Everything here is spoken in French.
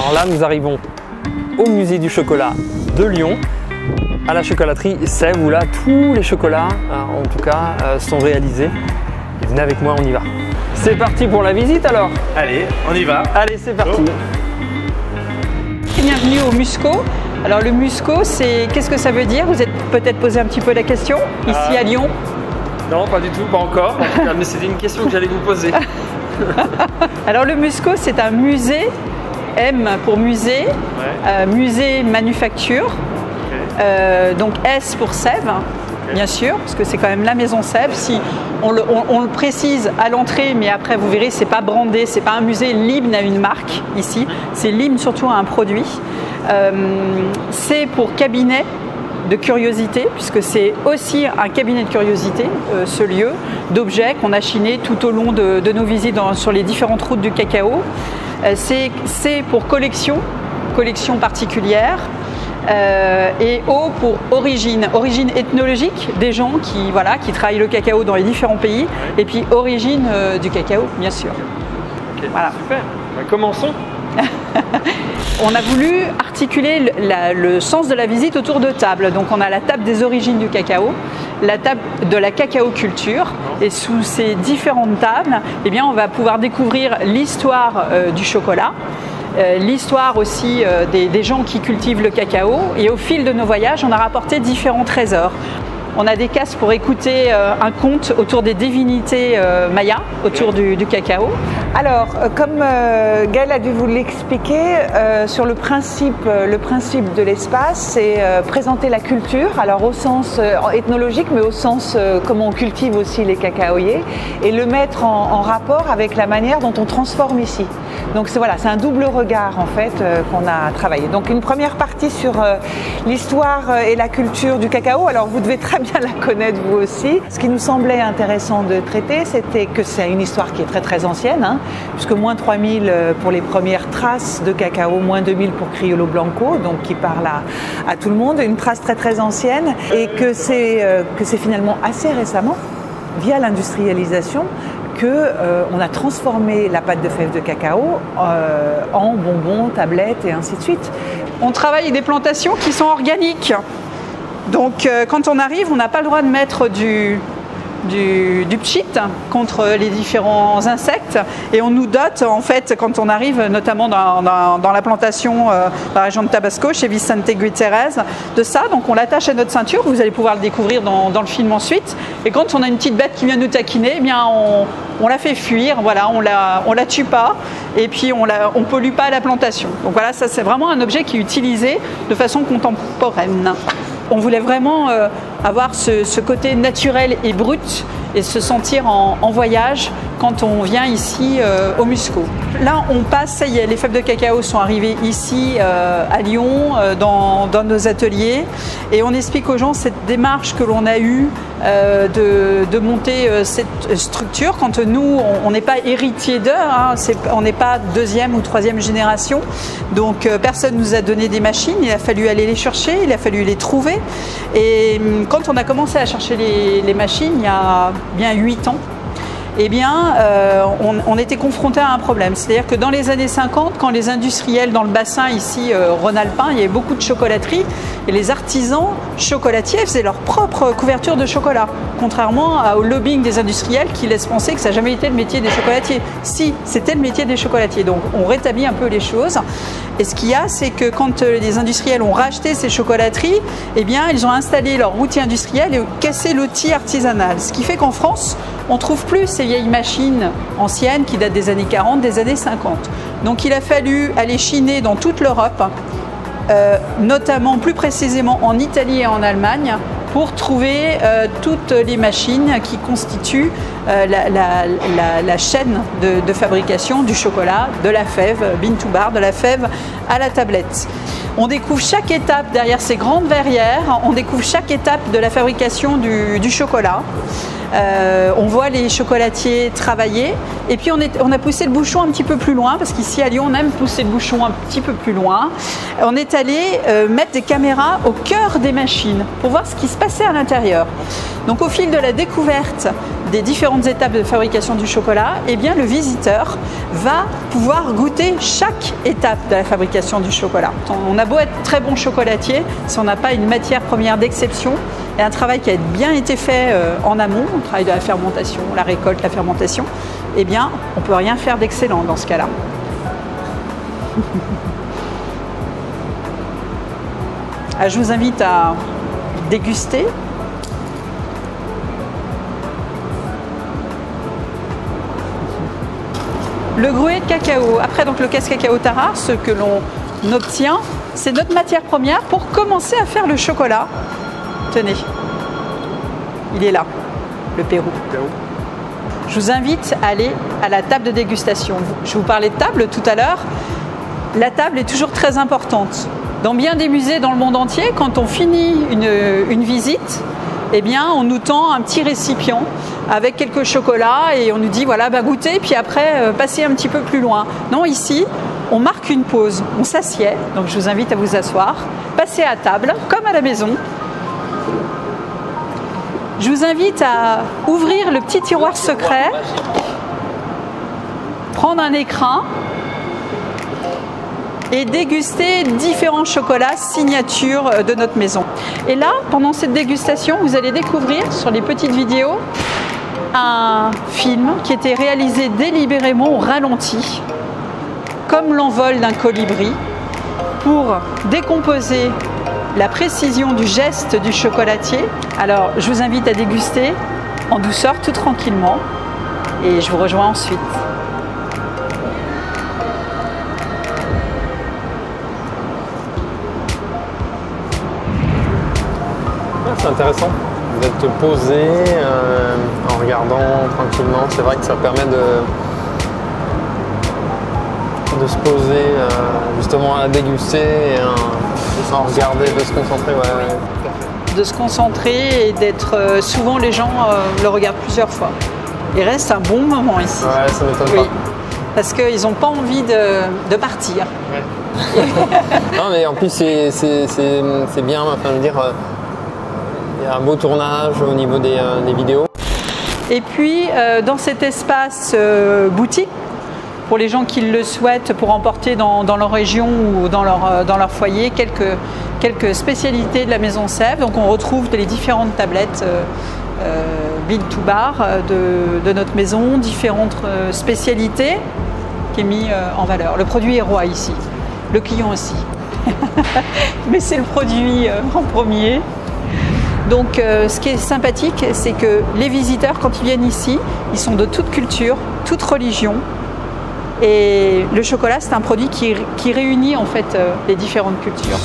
Alors là, nous arrivons au musée du chocolat de Lyon, à la chocolaterie Sève, où là, tous les chocolats, en tout cas, sont réalisés. Et venez avec moi, on y va. C'est parti pour la visite alors. Allez, on y va. Allez, c'est parti. Bienvenue au Musco. Alors le Musco, qu'est-ce que ça veut dire? Vous êtes peut-être posé un petit peu la question, ici à Lyon. Non, pas du tout, pas encore. En tout cas, mais c'était une question que j'allais vous poser. Alors le Musco, c'est un musée, M pour musée, Ouais. musée manufacture, donc S pour Sève, bien sûr, parce que c'est quand même la maison Sève. Si on le précise à l'entrée, mais après vous verrez, c'est pas brandé, c'est pas un musée. L'hymne a une marque ici, c'est l'hymne surtout à un produit. C'est pour cabinet de curiosité, puisque c'est aussi un cabinet de curiosité, ce lieu, d'objets qu'on a chinés tout au long de nos visites sur les différentes routes du cacao. C'est pour collection particulière. Et O pour origine ethnologique des gens qui travaillent le cacao dans les différents pays, et puis origine du cacao, bien sûr. Okay, voilà. Super, commençons. On a voulu articuler le sens de la visite autour de tables. Donc on a la table des origines du cacao, la table de la cacao culture, et sous ces différentes tables, eh bien, on va pouvoir découvrir l'histoire du chocolat, l'histoire aussi des gens qui cultivent le cacao, et au fil de nos voyages, on a rapporté différents trésors. On a des cases pour écouter un conte autour des divinités mayas, autour du cacao. Alors, comme Gaël a dû vous l'expliquer, sur le principe de l'espace, c'est présenter la culture, alors au sens ethnologique, mais au sens comment on cultive aussi les cacaoyers, et le mettre en rapport avec la manière dont on transforme ici. Donc c'est un double regard en fait qu'on a travaillé. Donc une première partie sur l'histoire et la culture du cacao. Alors vous devez très bien la connaître vous aussi. Ce qui nous semblait intéressant de traiter, c'était que c'est une histoire qui est très très ancienne, puisque moins 3000 pour les premières traces de cacao, moins 2000 pour Criollo Blanco, donc qui parle à tout le monde, une trace très très ancienne, et que c'est finalement assez récemment, via l'industrialisation, qu'on a transformé la pâte de fèves de cacao en bonbons, tablettes et ainsi de suite. On travaille avec des plantations qui sont organiques. Donc quand on arrive, on n'a pas le droit de mettre du pchit contre les différents insectes, et on nous dote en fait quand on arrive notamment dans la plantation dans la région de Tabasco chez Vicente Gutierrez de ça. Donc on l'attache à notre ceinture, vous allez pouvoir le découvrir dans le film ensuite, et quand on a une petite bête qui vient nous taquiner, eh bien on la fait fuir, voilà, on la tue pas, et puis on pollue pas la plantation. Donc voilà, ça c'est vraiment un objet qui est utilisé de façon contemporaine. On voulait vraiment avoir ce côté naturel et brut, et se sentir en voyage quand on vient ici au Musco. Là, on passe, ça y est, les fèves de cacao sont arrivées ici à Lyon, dans nos ateliers, et on explique aux gens cette démarche que l'on a eue de monter cette structure. Quand nous, on n'est pas héritier d'eux, on n'est pas deuxième ou troisième génération, donc personne nous a donné des machines, il a fallu aller les chercher, il a fallu les trouver, et quand on a commencé à chercher les machines il y a bien 8 ans, eh bien, on était confronté à un problème. C'est-à-dire que dans les années 50, quand les industriels dans le bassin ici, rhône-alpin, il y avait beaucoup de chocolateries, et les artisans chocolatiers faisaient leur propre couverture de chocolat, contrairement au lobbying des industriels qui laissent penser que ça n'a jamais été le métier des chocolatiers. Si, c'était le métier des chocolatiers. Donc on rétablit un peu les choses. Et ce qu'il y a, c'est que quand les industriels ont racheté ces chocolateries, eh bien, ils ont installé leur outil industriel et cassé l'outil artisanal. Ce qui fait qu'en France, on ne trouve plus ces vieilles machines anciennes qui datent des années 40, des années 50. Donc il a fallu aller chiner dans toute l'Europe, notamment plus précisément en Italie et en Allemagne, pour trouver toutes les machines qui constituent la chaîne de fabrication du chocolat, de la fève, bean to bar, de la fève à la tablette. On découvre chaque étape derrière ces grandes verrières, on découvre chaque étape de la fabrication du chocolat. On voit les chocolatiers travailler, et puis on a poussé le bouchon un petit peu plus loin, parce qu'ici à Lyon on aime pousser le bouchon un petit peu plus loin. On est allé mettre des caméras au cœur des machines pour voir ce qui se passait à l'intérieur. Donc au fil de la découverte des différentes étapes de fabrication du chocolat, eh bien le visiteur va pouvoir goûter chaque étape de la fabrication du chocolat. On a beau être très bon chocolatier, si on n'a pas une matière première d'exception et un travail qui a bien été fait en amont, le travail de la fermentation, la récolte, la fermentation, eh bien on ne peut rien faire d'excellent dans ce cas-là. Je vous invite à déguster. Le gruet de cacao. Après, donc, le casse-cacao Tara, ce que l'on obtient, c'est notre matière première pour commencer à faire le chocolat. Tenez, il est là, le Pérou. Je vous invite à aller à la table de dégustation. Je vous parlais de table tout à l'heure. La table est toujours très importante. Dans bien des musées dans le monde entier, quand on finit une visite, eh bien, on nous tend un petit récipient avec quelques chocolats et on nous dit voilà, goûtez, puis après passez un petit peu plus loin. Non, ici, on marque une pause, on s'assied, donc je vous invite à vous asseoir, passez à table, comme à la maison. Je vous invite à ouvrir le petit tiroir secret, prendre un écrin et déguster différents chocolats signature de notre maison. Et là, pendant cette dégustation, vous allez découvrir sur les petites vidéos un film qui était réalisé délibérément au ralenti, comme l'envol d'un colibri, pour décomposer la précision du geste du chocolatier. Alors, je vous invite à déguster en douceur, tout tranquillement, et je vous rejoins ensuite. C'est intéressant d'être posé en regardant tranquillement. C'est vrai que ça permet de se poser justement à déguster et à regarder, de se concentrer. Ouais. De se concentrer et d'être... souvent les gens le regardent plusieurs fois. Il reste un bon moment ici. Ouais, ça m'étonne pas. Parce qu'ils n'ont pas envie de partir. Ouais. Non mais en plus c'est bien, enfin je veux dire... Il y a un beau tournage au niveau des vidéos. Et puis dans cet espace boutique, pour les gens qui le souhaitent, pour emporter dans leur région ou dans leur foyer quelques spécialités de la Maison Sèvres. Donc on retrouve les différentes tablettes build to bar de notre maison, différentes spécialités qui est mis en valeur. Le produit est roi ici, le client aussi. Mais c'est le produit en premier. Donc ce qui est sympathique, c'est que les visiteurs, quand ils viennent ici, ils sont de toute culture, toute religion. Et le chocolat, c'est un produit qui réunit en fait les différentes cultures.